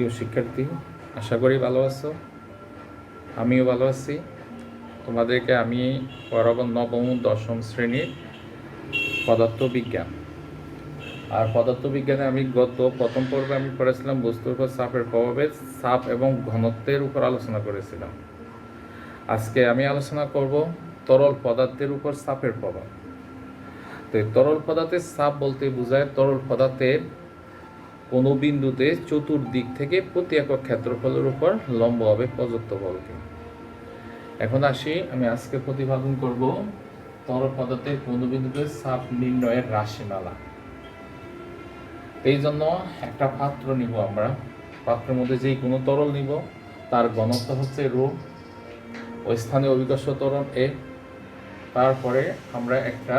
প্রিয় শিক্ষার্থী, আশা করি ভালো আছো। আমিও ভালো আছি। তোমাদেরকে আমি পড়াবো নবম দশম শ্রেণীর পদার্থবিজ্ঞান। আর পদার্থবিজ্ঞানে আমি গত প্রথম পর্বে আমি পড়েছিলাম বস্তুর উপর চাপের প্রভাবে চাপ এবং ঘনত্বের উপর আলোচনা করেছিলাম। আজকে আমি আলোচনা করব তরল পদার্থের উপর চাপের প্রভাব। তো তরল পদার্থের চাপ বলতে বোঝায় তরল পদার্থের কোনো বিন্দুতে চতুর্দিক থেকে প্রতি একক ক্ষেত্রফলের উপর লম্বভাবে প্রযুক্ত বলকে। এখন আসি, আমি আজকে প্রতিপাদন করব তরল পদার্থের কোনো বিন্দুতে চাপ নির্ণয়ের রাশিমালা। এই জন্য একটা পাত্র নিব আমরা। পাত্রের মধ্যে যেই কোনো তরল নিব, তার ঘনত্ব হচ্ছে রো, ওই স্থানে অভিকর্ষ ত্বরণ এ। তারপরে আমরা একটা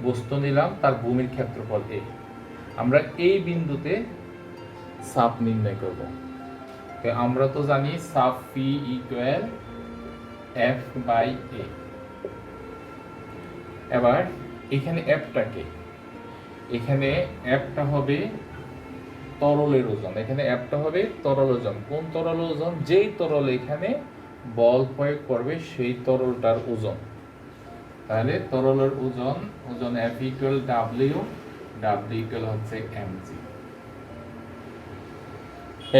বস্তু নিলাম, তার ভূমির ক্ষেত্রফল এ। আমরা এই বিন্দুতে চাপ নির্ণয় করব। আমরা তো জানি চাপ পি ইকুয়াল এফ বাই এ। এবার এখানে এফটাকে, এখানে এফটা হবে তরলের ওজন, এখানে এফটা হবে তরল ওজন। কোন তরল ওজন? যেই তরল এখানে বল প্রয়োগ করবে সেই তরলটার ওজন। তাহলে তরলের ওজন, ওজন F equal W, W equal হচ্ছে এমজি।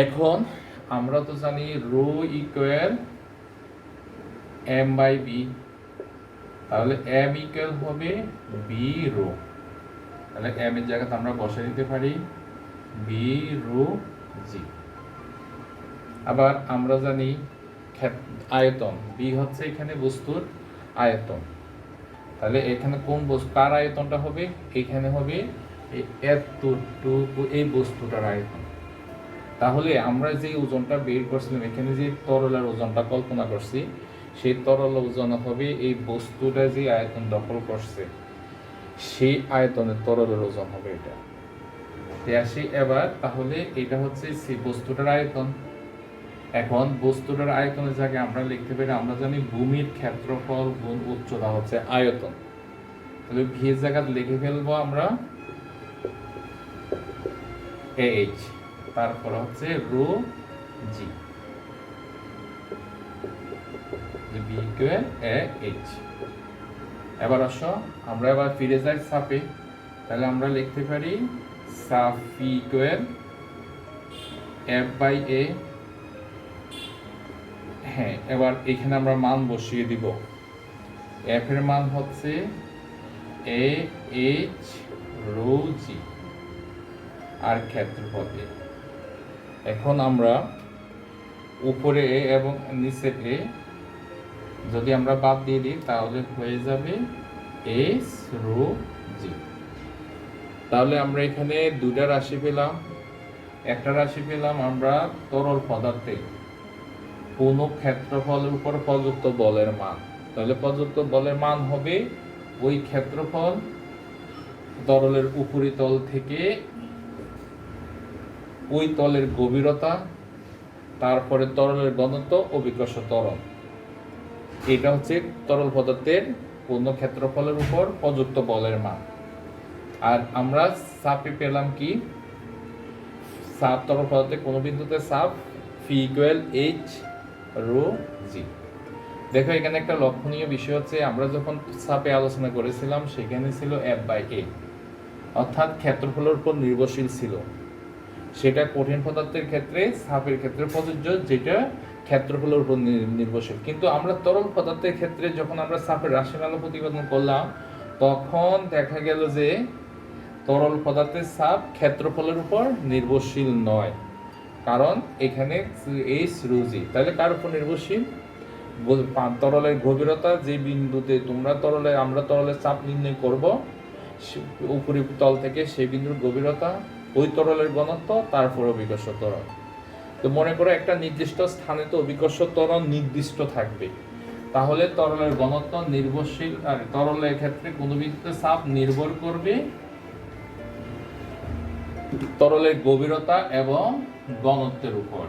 এখন আমরা তো জানি rho equal M by V, তাহলে এম ইকুয়াল হবে বি রো। তাহলে এম এর জায়গাতে আমরা বসে দিতে পারি বি রো জি। আবার আমরা জানি আয়তন, বি হচ্ছে এখানে বস্তুর আয়তন। তাহলে এখানে কোন বস্তু, কার আয়তনটা হবে? এখানে হবে এতটুকু এই বস্তুটার আয়তন। তাহলে আমরা যে ওজনটা বের করছিলাম, এখানে যে তরলের ওজনটা কল্পনা করছি, সেই তরল ওজন হবে এই বস্তুটা যে আয়তন দখল করছে সেই আয়তনের তরলের ওজন হবে এটা। আসি এবার, তাহলে এটা হচ্ছে সেই বস্তুটার আয়তন। এখন বস্তুটার আয়তনের জায়গায় আমরা লিখতে পারি, আমরা জানি ভূমির ক্ষেত্রফল গুণ উচ্চতা হচ্ছে আয়তন। তাহলে ভি এর জায়গায় লিখে ফেলবো আমরা এইচ, তারপর হচ্ছে রো জি, বি ইকুয়াল এইচ। এবার আসো আমরা এবার ফিরে যাই চাপে। তাহলে আমরা লিখতে পারি চাপ পি ইকুয়াল এফ বাই এ। হ্যাঁ, এবার এখানে আমরা মান বসিয়ে দিব। এফ এর মান হচ্ছে এ এইচ রো জি আর ক্ষেত্রফল এ। এখন আমরা উপরে এ এবং নিচে এ যদি আমরা বাদ দিয়ে দিই, তাহলে হয়ে যাবে এস রো জি। তাহলে আমরা এখানে দুটা রাশি পেলাম। একটা রাশি পেলাম আমরা তরল পদার্থে কোন ক্ষেত্রফলের উপর প্রযুক্ত বলের মান। তাহলে প্রযুক্ত বলের মান হবে ওই ক্ষেত্রফল তরলের উপরিতল থেকে ওই তলের গভীরতা, তারপরে তরলের ঘনত্ব, অভিকর্ষ ত্বরণ। এটা হচ্ছে তরল পদার্থের পূর্ণ ক্ষেত্রফলের উপর প্রযুক্ত বলের মান। আর আমরা চাপে পেলাম কি? চাপ তরল পদার্থের কোন বিন্দুতে চাপ ফি ইকুয়াল এইচ রো জি। দেখো এখানে একটা লক্ষণীয় বিষয় হচ্ছে, আমরা যখন চাপে আলোচনা করেছিলাম সেখানে ছিল এফ বাই এ, অর্থাৎ ক্ষেত্রফলের উপর নির্ভরশীল ছিল। সেটা কঠিন পদার্থের ক্ষেত্রে, চাপের ক্ষেত্রে প্রযোজ্য, যেটা ক্ষেত্রফলের উপর নির্ভরশীল। কিন্তু আমরা তরল পদার্থের ক্ষেত্রে যখন আমরা চাপের রাশিমালা প্রতিপাদন করলাম, তখন দেখা গেল যে তরল পদার্থের চাপ ক্ষেত্রফলের উপর নির্ভরশীল নয়, কারণ এখানে এইচ রো জি। তাহলে কার উপর নির্ভরশীল? তরলের গভীরতা, যে বিন্দুতে আমরা তরলের চাপ নির্ণয় করব উপরি তল থেকে, সেই বিন্দুর গভীরতা, ওই তরলের ঘনত্ব, তারপর অভিকর্ষ ত্বরণ। তো মনে করো একটা নির্দিষ্ট স্থানে তো অভিকর্ষ ত্বরণ নির্দিষ্ট থাকবে, তাহলে তরলের ঘনত্ব নির্ভরশীল, আর তরলের ক্ষেত্রে কোনো বিন্দুতে চাপ নির্ভর করবে তরলের গভীরতা এবং ঘনত্বের উপর।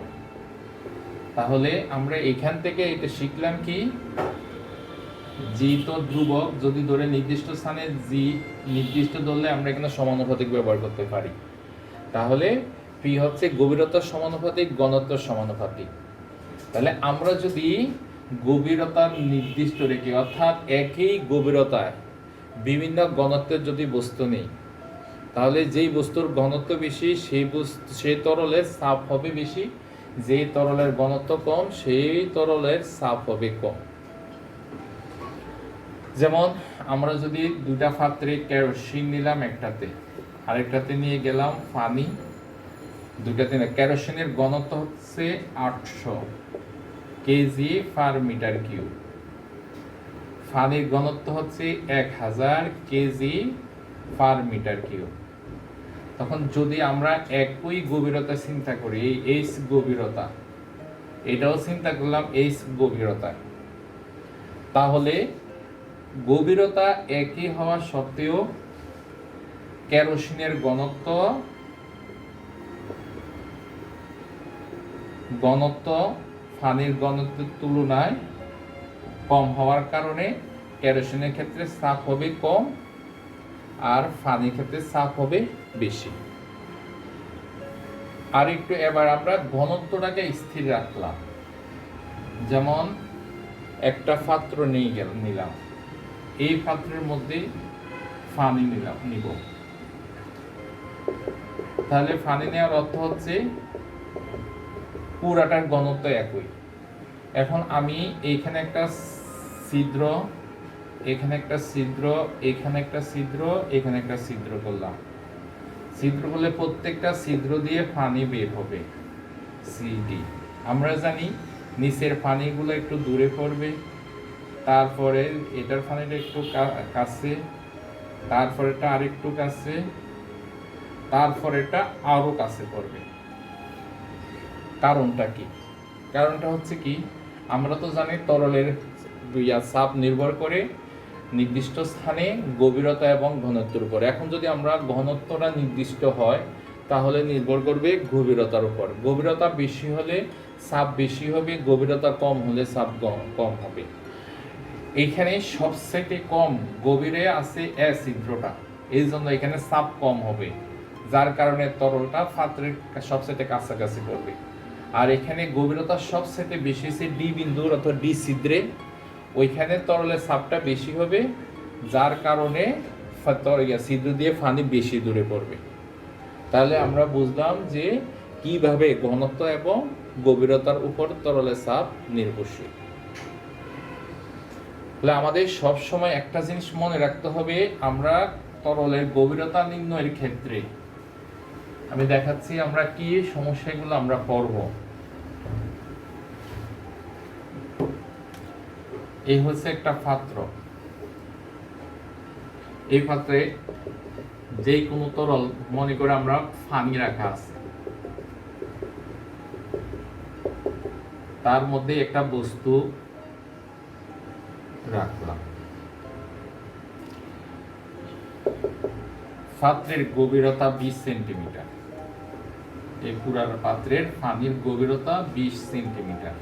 তাহলে আমরা এখান থেকে এটা শিখলাম কি, জি তো ধ্রুবক, যদি ধরে নির্দিষ্ট স্থানে জি নির্দিষ্ট ধরলে আমরা এখানে সমানুপাতিক ব্যবহার করতে পারি। তাহলে পি হচ্ছে গভীরতার সমানুপাতিক ঘনত্বের সমানুপাতিক। তাহলে আমরা যদি গভীরতার নির্দিষ্ট রেখে অর্থাৎ একই গভীরতায় বিভিন্ন ঘনত্বের যদি বস্তু নেই, তাহলে যেই বস্তুর ঘনত্ব বেশি সেই তরলের চাপ হবে বেশি, যেই তরলের ঘনত্ব কম সেই তরলের চাপ হবে কম। যেমন আমরা যদি দুটা পাত্রে কেরোসিন নিলাম, একটাতে আরেকটাতে নিয়ে গেলাম পানি, দুটাতে কেরোসিনের ঘনত্ব হচ্ছে 800 কেজি পার মিটার কিউব, পানির ঘনত্ব হচ্ছে 1000 কেজি পার মিটার কিউব। তখন যদি আমরা একই গভীরতা চিন্তা করি, এই এইচ গভীরতা, এটাও চিন্তা করলাম এইচ গভীরতা, তাহলে গভীরতা একই হওয়া সত্ত্বেও কেরোসিনের ঘনত্ব পানির ঘনত্বের তুলনায় কম হওয়ার কারণে কেরোসিনের ক্ষেত্রে চাপ হবে কম আর পানির ক্ষেত্রে চাপ হবে বেশি। আর একটু এবার আমরা ঘনত্বটাকে স্থির রাখলাম। যেমন একটা পাত্র নিলাম, এই পাত্রের মধ্যে পানি নিব, তাহলে পানি নেওয়ার অর্থ হচ্ছে পুরাটার ঘনত্ব একই। এখন আমি এইখানে একটা ছিদ্র, এখানে একটা ছিদ্র, এখানে একটা ছিদ্র, এখানে একটা ছিদ্র করলাম। ছিদ্র করলে প্রত্যেকটা ছিদ্র দিয়ে পানি বের হবে সিডি। আমরা জানি নিচের পানিগুলো একটু দূরে পড়বে, তারপরে এটার পানিটা একটু কাছে, তারপরে এটা আরেকটু কাছে, তারপরে এটা আরো কাছে পড়বে। কারণটা কি? কারণটা হচ্ছে কি, আমরা তো জানি তরলের চাপ নির্ভর করে নির্দিষ্ট স্থানে গভীরতা এবং ঘনত্বের উপর। এখন যদি আমরা ঘনত্বটা নির্দিষ্ট হয় তাহলে নির্ভর করবে গভীরতার উপর। গভীরতা বেশি হলে চাপ বেশি হবে, গভীরতা কম হলে চাপ কম হবে। এইখানে সবচেয়ে কম গভীরে আছে এ ছিদ্রটা, এই জন্য এখানে চাপ কম হবে, যার কারণে তরলটা পাত্রের সবচেয়ে কাছাকাছি করবে। আর এখানে গভীরতা সবচেয়ে বেশি হচ্ছে ডি বিন্দুর অথবা ডি ছিদ্রে, ওইখানে তরলের চাপটা বেশি হবে, যার কারণে ছিদ্র দিয়ে পানি বেশি দূরে পড়বে। তাহলে আমরা বুঝলাম যে কিভাবে ঘনত্ব এবং গভীরতার উপর তরলের চাপ নির্ভরশীল। তাহলে আমাদের সব সময় একটা জিনিস মনে রাখতে হবে, আমরা তরলের গভীরতা নির্ণয়ের ক্ষেত্রে আমি দেখাচ্ছি আমরা কি সমস্যাগুলো আমরা পড়ব। এই হচ্ছে একটা পাত্র, এই পাত্রে যে কোনো তরল মনে করে আমরা পানি রাখা আছে, তার মধ্যে একটা বস্তু রাখলাম। পাত্রের গভীরতা 20 সেন্টিমিটার, এই পুরা পাত্রের পানির গভীরতা 20 সেন্টিমিটার।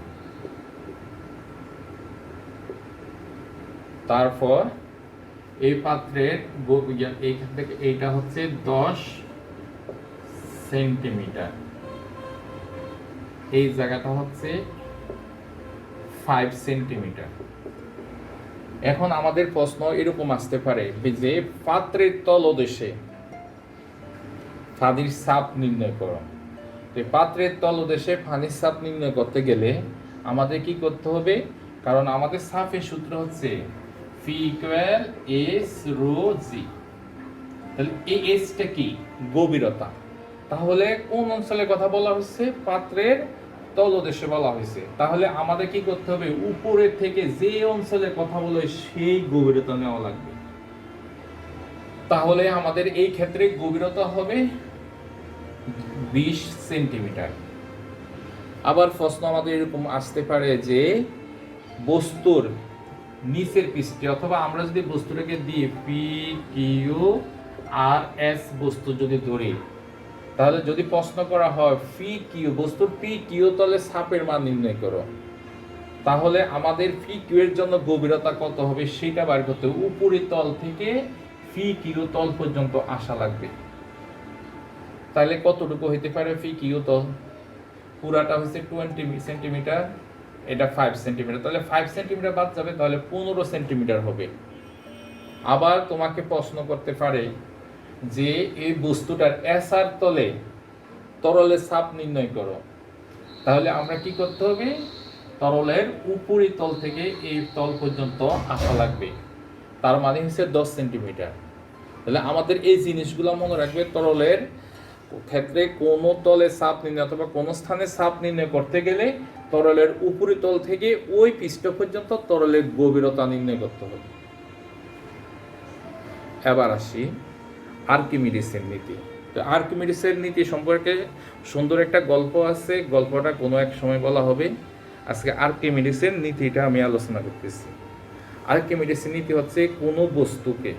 তারপর এই পাত্রের এইখান থেকে এইটা হচ্ছে 10 সেন্টিমিটার, এই জায়গাটা হচ্ছে 5 সেন্টিমিটার। এখন আমাদের প্রশ্ন এরকম আসতে পারে যে পাত্রের তলদেশে পানির চাপ নির্ণয় করো। পাত্রের তলদেশে পানির চাপ নির্ণয় করতে গেলে আমাদের কি করতে হবে? কারণ আমাদের চাপের সূত্র হচ্ছে ফি ইকুয়াল এস রো জি। তাহলে এই এসটা কি? গভীরতা। তাহলে কোন অঞ্চলের কথা বলা হচ্ছে? পাত্রের তলদেশে বলা হয়েছে। তাহলে আমাদের কি করতে হবে? উপরের থেকে যে অঞ্চলের কথা বলে সেই গভীরতা নেওয়া লাগবে। তাহলে আমাদের এই ক্ষেত্রে গভীরতা হবে 20 সেন্টিমিটার। আবার প্রশ্ন আমাদের এরকম আসতে পারে যে বস্তুর নিচের পৃষ্ঠে, অথবা আমরা যদি বস্তুটাকে দিয়ে পি কিউ আর এস বস্তু যদি ধরি, তাহলে যদি প্রশ্ন করা হয় পি কিউ বস্তুর পি কিউ তলে চাপের মান নির্ণয় করো, তাহলে আমাদের পি কিউ এর জন্য গভীরতা কত হবে সেটা বার করতে হবে। উপরের তল থেকে পি কিউ তল পর্যন্ত আসা লাগবে। তাহলে কতটুকু হইতে পারে পি কিউ তল? পুরাটা হচ্ছে 20 সেন্টিমিটার, এটা 5 সেন্টিমিটার, তাহলে 5 সেন্টিমিটার বাদ যাবে, তাহলে 15 সেন্টিমিটার হবে। আবার তোমাকে প্রশ্ন করতে পারে যে এই বস্তুটার এসআর তলে তরলের চাপ নির্ণয় করো। তাহলে আমরা কি করতে হবে? তরলের উপরি তল থেকে এই তল পর্যন্ত আসা লাগবে, তার মানে হচ্ছে 10 সেন্টিমিটার। তাহলে আমাদের এই জিনিসগুলো মনে রাখবে, তরলের ক্ষেত্রে কোনো তলে চাপ নির্ণয় অথবা কোনো স্থানে চাপ নির্ণয় করতে গেলে তরলের উপরি তল থেকে ওই পৃষ্ঠ পর্যন্ত তরলের গভীরতা নির্ণয় করতে হবে। এবার আসি আর্কিমিডিসের নীতি। তো আর্কিমিডিসের নীতি সম্পর্কে সুন্দর একটা গল্প আছে, গল্পটা কোনো এক সময় বলা হবে। আজকে আর্কিমিডিসের নীতিটা আমি আলোচনা করতেছি। আর্কিমিডিসের নীতি হচ্ছে কোনো বস্তুকে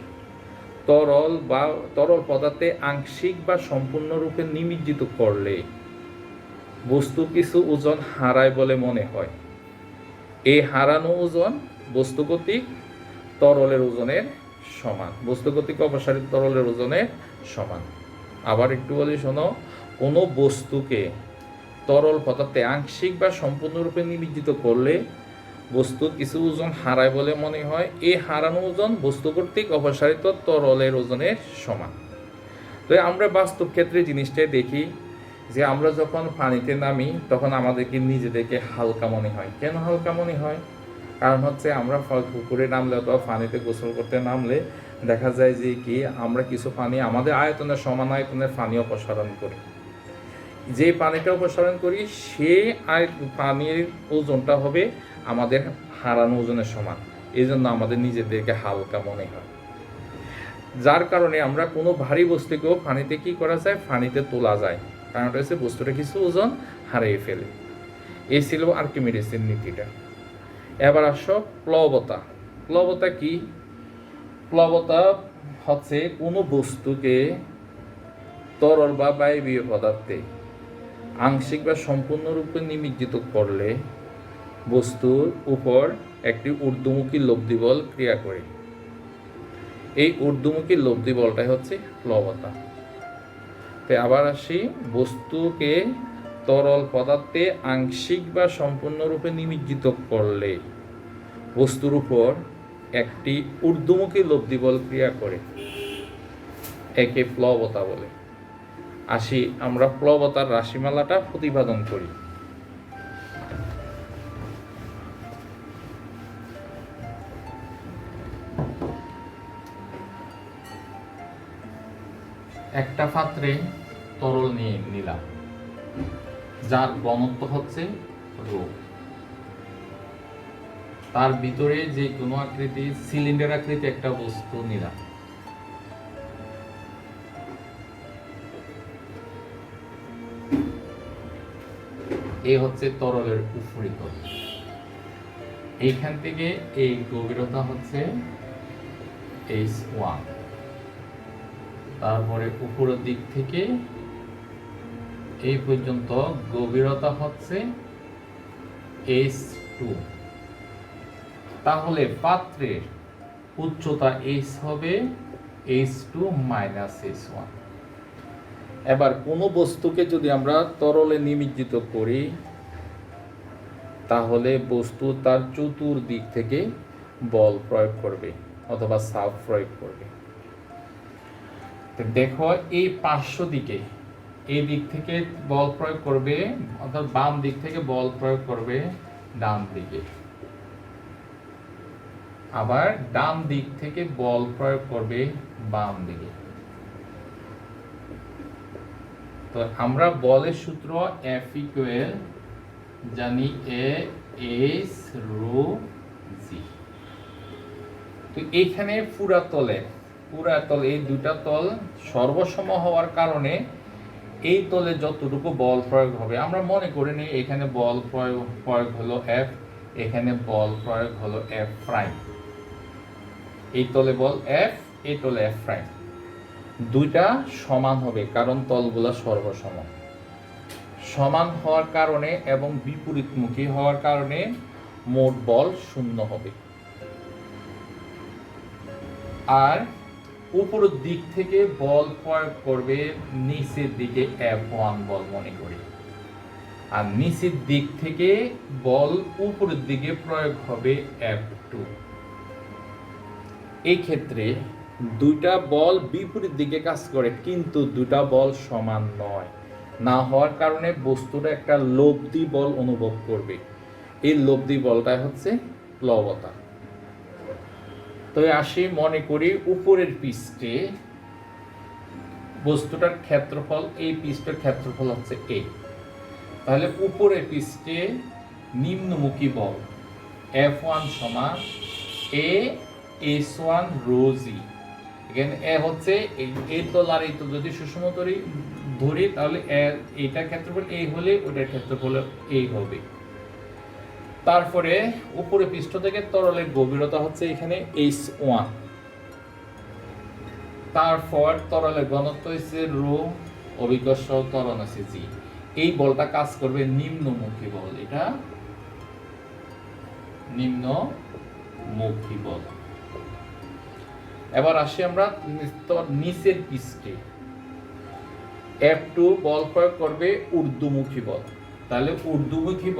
তরল পদার্থে আংশিক বা সম্পূর্ণরূপে নিমজ্জিত করলে বস্তু কিছু ওজন হারায় বলে মনে হয়। এই হারানো ওজন বস্তু কর্তৃক তরলের ওজনের সমান, বস্তু কর্তৃক অপসারিত তরলের ওজনের সমান। আবার একটু বলি শোনো, কোনো বস্তুকে তরল পদার্থে আংশিক বা সম্পূর্ণরূপে নিমজ্জিত করলে বস্তু কিছু ওজন হারায় বলে মনে হয়। এই হারানো ওজন বস্তু কর্তৃক অপসারিত তরলের ওজনের সমান। তো আমরা বাস্তব ক্ষেত্রে জিনিসটাই দেখি যে আমরা যখন পানিতে নামি তখন আমাদেরকে নিজেদেরকে হালকা মনে হয়। কেন হালকা মনে হয়? কারণ হচ্ছে আমরা পুকুরে নামলে অথবা পানিতে গোসল করতে নামলে দেখা যায় যে কি আমরা কিছু পানি আমাদের আয়তনের সমান আয়তনের পানি অপসারণ করি। যে পানিটা অপসারণ করি সেই পানির ওজনটা হবে আমাদের হারানো ওজনের সমান। এই জন্য আমাদের নিজেদেরকে হালকা মনে হয়, যার কারণে আমরা কোনো ভারী বস্তুকেও পানিতে কি করা যায়, পানিতে তোলা যায়। কারণটা হচ্ছে বস্তুটা কিছু ওজন হারিয়ে ফেলে। এই ছিল আর্কিমিডিসের নীতিটা। এবার আসো প্লবতা। প্লবতা কি? প্লবতা হচ্ছে কোনো বস্তুকে তরল বা বায়বীয় পদার্থে আংশিক বা সম্পূর্ণরূপে নিমজ্জিত করলে বস্তুর উপর একটি ঊর্ধ্বমুখী লব্ধি বল ক্রিয়া করে। এই ঊর্ধ্বমুখী লব্ধি বলটাই হচ্ছে প্লবতা। তো আবার আসি, বস্তুকে তরল পদার্থে আংশিক বা সম্পূর্ণরূপে নিমজ্জিত করলে বস্তুর উপর একটি ঊর্ধ্বমুখী লব্ধি বল ক্রিয়া করে, একে প্লবতা বলে। আসি আমরা প্লবতার রাশিমালাটা প্রতিপাদন করি। একটা পাত্রে তরল নিয়ে নিলাম, যার ঘনত্ব হচ্ছে রো। তার ভিতরে যে কোনো আকৃতি সিলিন্ডার আকৃতি একটা বস্তু নিলাম। এই হচ্ছে তরলের উপরিতল। এইখান থেকে এই গভীরতা হচ্ছে H1, তারপরে উপরের দিক থেকে এই পর্যন্ত গভীরতা হচ্ছে H2। তাহলে পাত্রের উচ্চতা H হবে H2 মাইনাস H1। এবার কোনো বস্তুকে যদি আমরা তরলে নিমজ্জিত করি তাহলে বস্তু তার চতুর্দিক থেকে বল প্রয়োগ করবে অথবা চাপ প্রয়োগ করবে। দেখো এই পার্শ্ব দিকে এই দিক থেকে বল প্রয়োগ করবে, অর্থাৎ বাম দিক থেকে বল প্রয়োগ করবে ডান দিকে, আবার ডান দিক থেকে বল প্রয়োগ করবে বাম দিকে। তো আমরা বলের সূত্র F ইকুয়াল জানি A H রো G। তো এইখানে পুরা তল এই দুটা তল সর্বসম হওয়ার কারণে এই তলে যতটুকু বল প্রয়োগ হবে আমরা মনে করি নি এখানে বল প্রয়োগ হলো F, এখানে বল প্রয়োগ হলো F প্রাইম। এই তলে বল F, এই তলে F প্রাইম, দুইটা সমান হবে কারণ তলগুলা সর্বসম। সমান হওয়ার কারণে এবং বিপরীতমুখী হওয়ার কারণে মোট বল শূন্য হবে। আর উপরের দিক থেকে বল প্রয়োগ করবে নিচের দিকে F1 বল মনে করি, আর নিচের দিক থেকে বল উপরের দিকে প্রয়োগ হবে F2। এই ক্ষেত্রে দুইটা বল বিপরীত দিকে কাজ করে, কিন্তু দুইটা বল সমান নয়। না হওয়ার কারণে বস্তুটা একটা লব্ধি বল অনুভব করবে। এই লব্ধি বলটা হচ্ছে প্লবতা। তো আসি, মনে করি উপরের পৃষ্ঠে বস্তুটার ক্ষেত্রফল, এই পৃষ্ঠের ক্ষেত্রফল হচ্ছে a। তাহলে উপরের পৃষ্ঠে নিম্নমুখী বল F1 সমান a S1 রো জি। এখানে এ হচ্ছে এই তলার এই তো যদি সুষম ধরি তাহলে এইটা ক্ষেত্রফল a হলে ওইটার ক্ষেত্রফল a হবে। তারপরে উপরে পৃষ্ঠ থেকে তরলের গভীরতা হচ্ছে এখানে H1। তারপর তরলের ঘনত্ব হচ্ছে রো, অভিকর্ষ ত্বরণ আছে জি। এই বলটা কাজ করবে নিম্নমুখী বল, এটা নিম্নমুখী বল। এবার আসি আমরা নিচের পৃষ্ঠে F2 বল প্রয়োগ করবে ঊর্ধ্বমুখী বল। তাহলে ঊর্ধ্বমুখী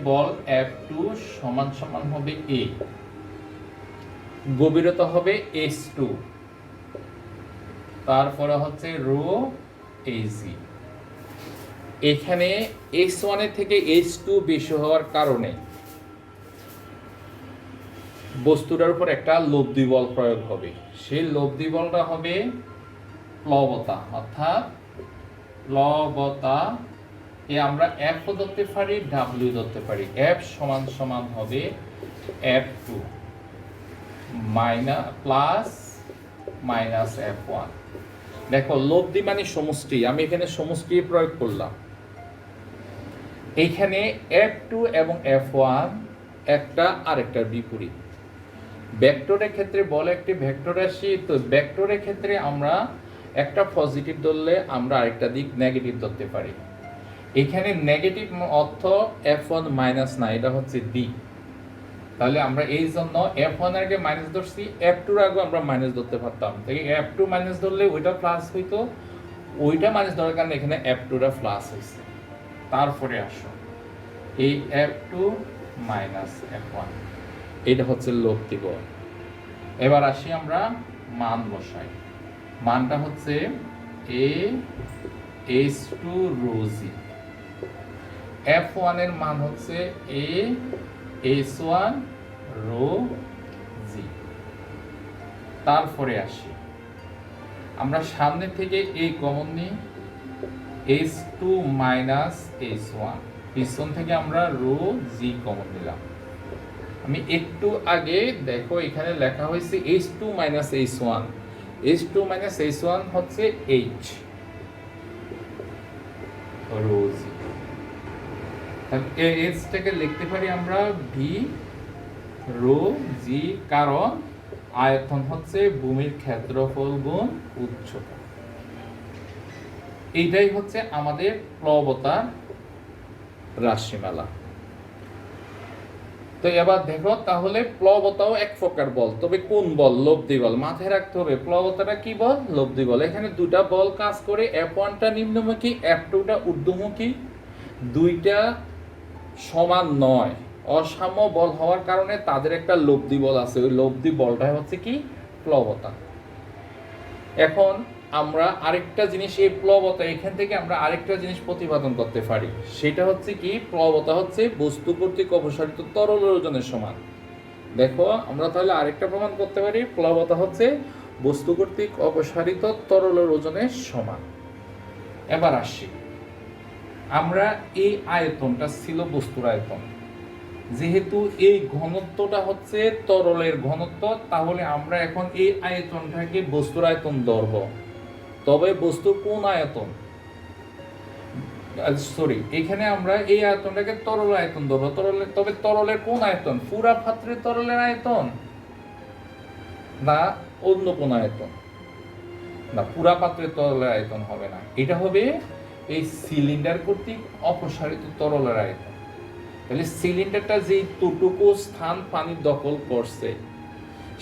বল F2 সমান সমান হবে a, গভীরতা হবে H2, তারপরে হচ্ছে রো AG। এখানে H1 এর থেকে H2 বেশি হওয়ার কারণে বস্তুটার উপর একটা লব্ধি বল প্রয়োগ হবে। সেই লব্ধি বলটা হবে প্লবতা, অর্থাৎ প্লবতা এ আমরা F ও ধরতে পারি, W ধরতে পারি। F সমান সমান হবে F2 প্লাস মাইনাস F1। দেখো লব্ধি মানে সমষ্টি, আমি এখানে সমষ্টি প্রয়োগ করলাম। এইখানে F2 এবং F1 একটা আরেকটার বিপরীত। ভেক্টরের ক্ষেত্রে বল একটি ভেক্টর রাশি, তো ভেক্টরের ক্ষেত্রে আমরা একটা পজিটিভ ধরলে আমরা আরেকটা দিক নেগেটিভ ধরতে পারি। এখানে নেগেটিভ অর্থ F1 মাইনাস না, এটা হচ্ছে দিক। তাহলে আমরা এই জন্য F1 এর আগে মাইনাস ধরছি, F2 এর আগে আমরা মাইনাস ধরতে পারতাম। তাই F2 মাইনাস ধরলে ওইটা প্লাস হইতো, ওইটা মাইনাস ধরার কারণে এখানে F2 টা প্লাস হইছে। তারপরে আসো এই F2 মাইনাস F1, এটা হচ্ছে লব্ধি বল। এবার আসি আমরা মান বসাই। মানটা হচ্ছে a H2 rho G. F1 এর মান হচ্ছে a S1 রো জি। তারপরে আসি আমরা সামনে থেকে এই কমন নিই, H2 মাইনাস H1, পিছন থেকে আমরা রো জি কমন নিলাম। আমি একটু আগে দেখো এখানে লেখা হয়েছে H2 minus H1, H2 minus H1 হচ্ছে H রো জি। এইচটাকে লিখতে পারি আমরা ভি রো জি, কারণ আয়তন হচ্ছে ভূমির ক্ষেত্রফল গুণ উচ্চতা। এইটাই হচ্ছে আমাদের প্লবতার রাশিমালা। তো এবার দেখো তাহলে প্লবতাও এক প্রকার বল, তবে কোন বল? লব্ধি বল। মাথায় রাখতে হবে প্লবতাটা কি বল? লব্ধি বল। এখানে দুটা বল কাজ করে, F1টা নিম্নমুখী, F2টা ঊর্ধ্বমুখী। দুইটা সমান নয়, অসাম্য বল হওয়ার কারণে তাদের একটা লব্ধি বল আছে। ওই লব্ধি বলটা হচ্ছে কি? প্লবতা। এখন আমরা আরেকটা জিনিস, এই প্লবতা এখান থেকে আমরা আরেকটা জিনিস প্রতিপাদন করতে পারি, সেটা হচ্ছে কি? প্লবতা হচ্ছে বস্তু কর্তৃক অপসারিত তরলের ওজনের সমান। দেখো আমরা তাহলে আরেকটা প্রমাণ করতে পারি, প্লবতা হচ্ছে বস্তু কর্তৃক অপসারিত তরলের ওজনের সমান। এবার আসি, আমরা এই আয়তনটা ছিল বস্তুর আয়তন, যেহেতু এই ঘনত্বটা হচ্ছে তরলের ঘনত্ব, তাহলে আমরা এখন এই আয়তনটাকে বস্তুর আয়তন ধরব। তবে বস্তুর কোন আয়তন? সরি, এখানে আমরা এই আয়তনটাকে তরল আয়তন ধরবো। তবে তরলের কোন আয়তন? পুরা পাত্রের তরলের আয়তন না অন্য কোন আয়তন? না, পুরা পাত্রের তরলের আয়তন হবে না, এটা হবে এই সিলিন্ডার কর্তৃক অপসারিত তরলের আয়তন। তাহলে সিলিন্ডারটা যেটুকু স্থান পানি দখল করছে,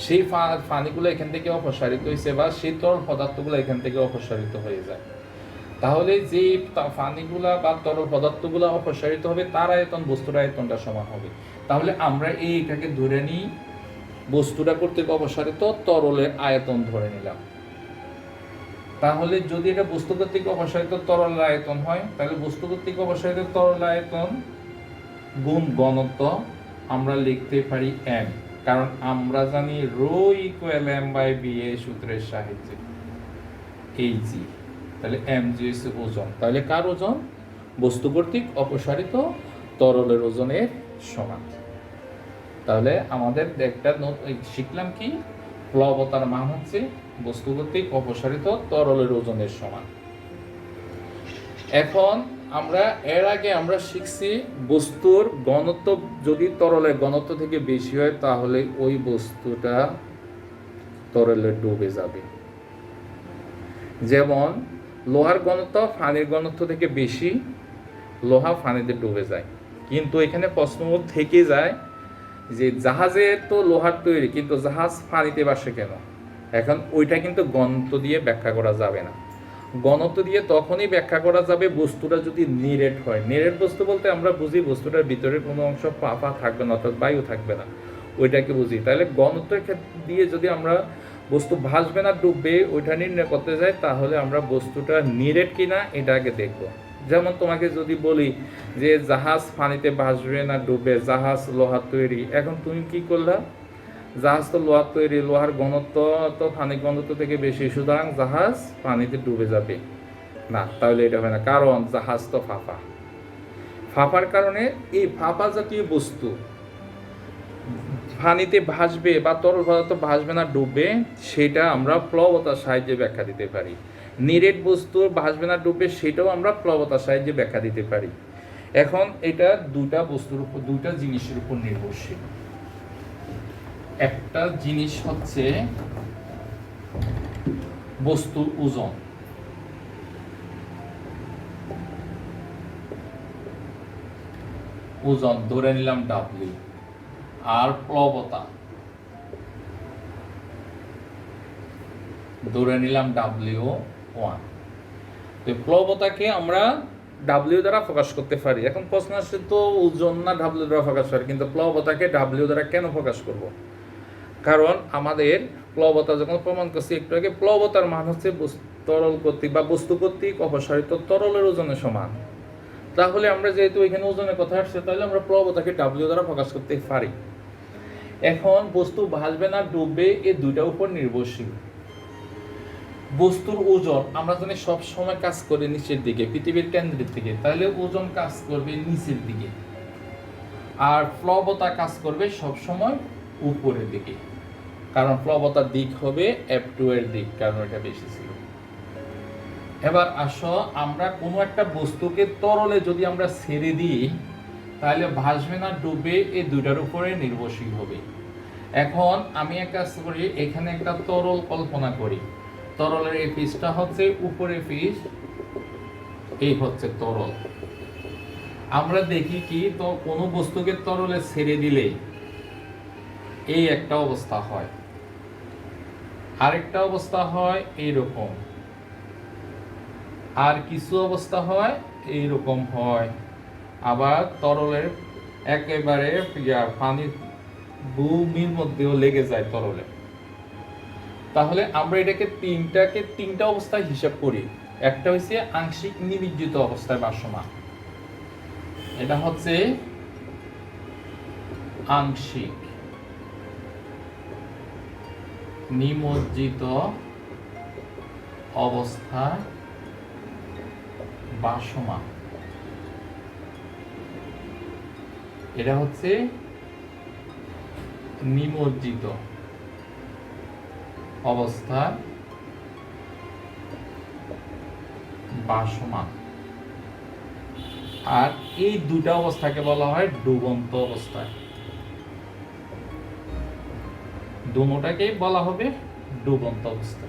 সেই পানিগুলো এখান থেকে অপসারিত হয়েছে বা সেই তরল পদার্থগুলো এখান থেকে অপসারিত হয়ে যায়। তাহলে যে পানিগুলা বা তরল পদার্থগুলো অপসারিত হবে তার আয়তন বস্তুর আয়তনটা সমান হবে। তাহলে আমরা এইটাকে ধরে নিই বস্তুটা কর্তৃক অপসারিত তরলের আয়তন ধরে নিলাম। তাহলে যদি এটা বস্তু কর্তৃক অপসারিত তরলের আয়তন হয়, তাহলে বস্তু কর্তৃক অপসারিত তরল আয়তন গুণ ঘনত্ব আমরা লিখতে পারি m, কারণ আমরা জানি রো ইকুয়াল m/b এই সূত্রের সাহায্যে এই g। তাহলে mg হচ্ছে ওজন। তাহলে কার ওজন? বস্তু কর্তৃক অপসারিত তরলের ওজনের সমান। তাহলে আমাদের একটা শিখলাম কি, প্লবতার মান হচ্ছে বস্তু কর্তৃক অপসারিত তরলের ওজনের সমান। এখন আমরা এর আগে আমরা শিখছি বস্তুর ঘনত্ব যদি তরলের ঘনত্ব থেকে বেশি হয় তাহলে ওই বস্তুটা তরলে ডুবে যাবে। যেমন লোহার ঘনত্ব পানির ঘনত্ব থেকে বেশি, লোহা পানিতে ডুবে যায়। কিন্তু এখানে প্রশ্ন থেকে যায় যে জাহাজে তো লোহার তৈরি, কিন্তু জাহাজ পানিতে ভাসে কেন? এখন ওইটা কিন্তু ঘনত্ব দিয়ে ব্যাখ্যা করা যাবে না। ঘনত্ব দিয়ে তখনই ব্যাখ্যা করা যাবে বস্তুটা যদি নিরেট হয়। নিরেট বস্তু বলতে আমরা বুঝি বস্তুটার ভিতরে কোনো অংশ ফাঁপা থাকবে না, অর্থাৎ বায়ু থাকবে না, ওইটাকে বুঝি। তাহলে ঘনত্বের ক্ষেত্রে দিয়ে যদি আমরা বস্তু ভাসবে না ডুববে ওইটা নির্ণয় করতে যাই, তাহলে আমরা বস্তুটা নিরেট কিনা এটা আগে দেখব। যেমন তোমাকে যদি বলি যে জাহাজ পানিতে ভাসবে না ডুববে, জাহাজ লোহার তৈরি, এখন তুমি কি করলা? জাহাজ তো লোহার তৈরি, লোহার ঘনত্ব তো পানির ঘনত্ব থেকে বেশি, সুতরাং জাহাজ পানিতে ডুবে যাবে না। তাহলে এটা হয় না, কারণ জাহাজ তো ফাঁপা। ফাঁপার কারণে এই ফাঁপা জাতীয় বস্তু পানিতে ভাসবে বা তরল পদার্থ ভাসবে না ডুববে, সেটা আমরা প্লবতার সাহায্যে ব্যাখ্যা দিতে পারি। নিরেট বস্তু ভাসবে না ডুববে, সেটাও আমরা প্লবতার সাহায্যে ব্যাখ্যা দিতে পারি। এখন এটা দুইটা বস্তুর উপর, দুইটা জিনিসের উপর নির্ভরশীল। একটা জিনিস হচ্ছে বস্তুর ওজন, ওজন ধরে নিলাম W, আর প্লবতা ধরে নিলাম W1। তো প্লবতাকে আমরা W দ্বারা প্রকাশ করতে পারি। এখন প্রশ্ন আসছে তো ওজন না W দ্বারা প্রকাশ পারি, কিন্তু প্লবতাকে W দ্বারা কেন প্রকাশ করব? কারণ আমাদের প্লবতা যখন প্রমাণ করছি একটু আগে, প্লবতার মান হচ্ছে তরল কর্তৃক বা বস্তু কর্তৃক অপসারিত তরলের ওজনের সমান। তাহলে আমরা যেহেতু এখানে ওজনের কথা আসছে, তাহলে আমরা প্লবতাকে W দ্বারা প্রকাশ করতে পারি। এখন বস্তু ভাসবে না ডুববে, এই দুইটার উপর নির্ভরশীল। বস্তুর ওজন আমরা জানি সব সময় কাজ করে নিচের দিকে, পৃথিবীর কেন্দ্রের থেকে, তাহলে ওজন কাজ করবে নিচের দিকে, আর প্লবতা কাজ করবে সব সময় উপরের দিকে, কারণ প্লবতার দিক হবে F2 এর দিক, কারণ এটা বেশি ছিল। এবার আসো, আমরা কোনো একটা বস্তুকে তরলে যদি আমরা ছেড়ে দিই তাহলে ভাসবে না ডুববে, এই দুইটার উপরে নির্ভরশীল হবে। এখন আমি এক কাজ করি, এখানে একটা তরল কল্পনা করি। তরলের এই পিসটা হচ্ছে উপরে পিস, এই হচ্ছে তরল। আমরা দেখি কি, তো কোনো বস্তুকে তরলে ছেড়ে দিলে এই একটা অবস্থা হয়, আরেকটা অবস্থা হয় এইরকম, আর কিছু অবস্থা হয় এইরকম হয়, আবার তরলের একেবারে পানির ভূমির মধ্যেও লেগে যায় তরলে। তাহলে আমরা এটাকে তিনটা অবস্থায় হিসাব করি। একটা হচ্ছে আংশিক নিমজ্জিত অবস্থায় ভাসমান, এটা হচ্ছে আংশিক নিমজ্জিত অবস্থায় ভাসমান, এটা হচ্ছে নিমজ্জিত অবস্থায় ভাসমান। আর এই দুটা অবস্থাকে বলা হয় ডুবন্ত অবস্থায়, দুটোটাকে বলা হবে ডুবন্ত অবস্থা।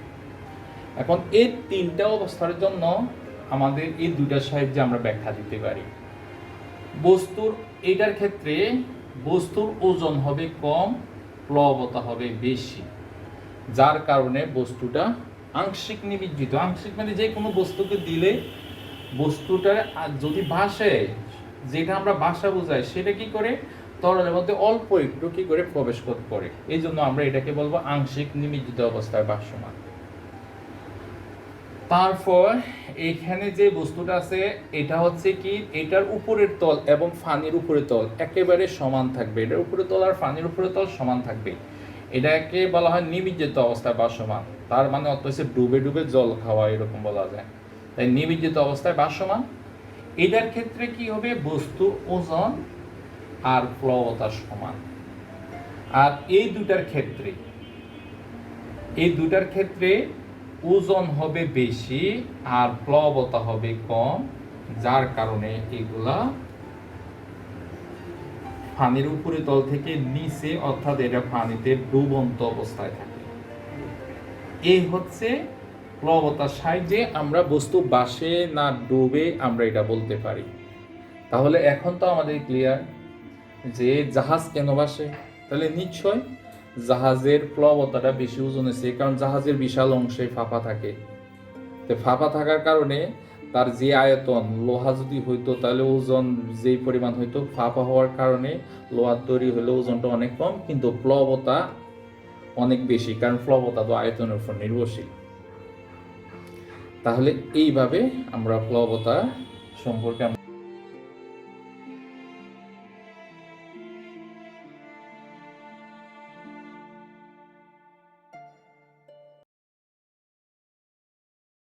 এখন এই তিনটা অবস্থার জন্য আমাদের এই দুইটার সাহায্যে আমরা ব্যাখ্যা দিতে পারি। বস্তুর এইটার ক্ষেত্রে বস্তুর ওজন হবে কম, প্লবতা হবে বেশি, যার কারণে বস্তুটা আংশিক নিমজ্জিত। আংশিক মানে যে কোনো বস্তুকে দিলে বস্তুটা যদি ভাসে, যেটা আমরা ভাষা বোঝাই, সেটা কি করে তরলের মধ্যে অল্প একটু কি করে প্রবেশ করে। এই জন্য আমরা এটাকে বলবো আংশিক নিমজ্জিত অবস্থায় ভাসমান। তারপর এখানে যে বস্তুটা আছে এটা হচ্ছে কি, এটার উপরের তল এবং ফানির উপরের তল একেবারে সমান থাকবে। এটার উপরের তল আর ফানির উপরের তল সমান থাকবে, এটাকে বলা হয় নিমজ্জিত অবস্থায় ভাসমান। তার মানে অর্থ হচ্ছে ডুবে ডুবে জল খাওয়া, এরকম বলা যায়। তাই নিমজ্জিত অবস্থায় ভাসমান। এটার ক্ষেত্রে কি হবে, বস্তুর ওজন আর প্লবতা সমান। আর এই দুটার ক্ষেত্রে ওজন হবে বেশি আর প্লবতা হবে কম, যার কারণে এগুলা পানির উপরে তল থেকে নিচে, অর্থাৎ এটা পানিতে ডুবন্ত অবস্থায় থাকে। এই হচ্ছে প্লবতার সাহায্যে আমরা বস্তু বাসে না ডুবে আমরা এটা বলতে পারি। তাহলে এখন তো আমাদের ক্লিয়ার যে জাহাজ কেন ভাসে। তাহলে নিশ্চয় জাহাজের প্লবতাটা বেশি ওজন আছে, কারণ জাহাজের বিশাল অংশে ফাঁপা থাকে। তো ফাঁপা থাকার কারণে তার যে আয়তন, লোহা যদি হইতো তাহলে ওজন যেই পরিমাণ হইতো, ফাঁপা হওয়ার কারণে লোহার তৈরি হলে ওজনটা অনেক কম, কিন্তু প্লবতা অনেক বেশি, কারণ প্লবতা তো আয়তনের উপর নির্ভরশীল। তাহলে এইভাবে আমরা প্লবতা সম্পর্কে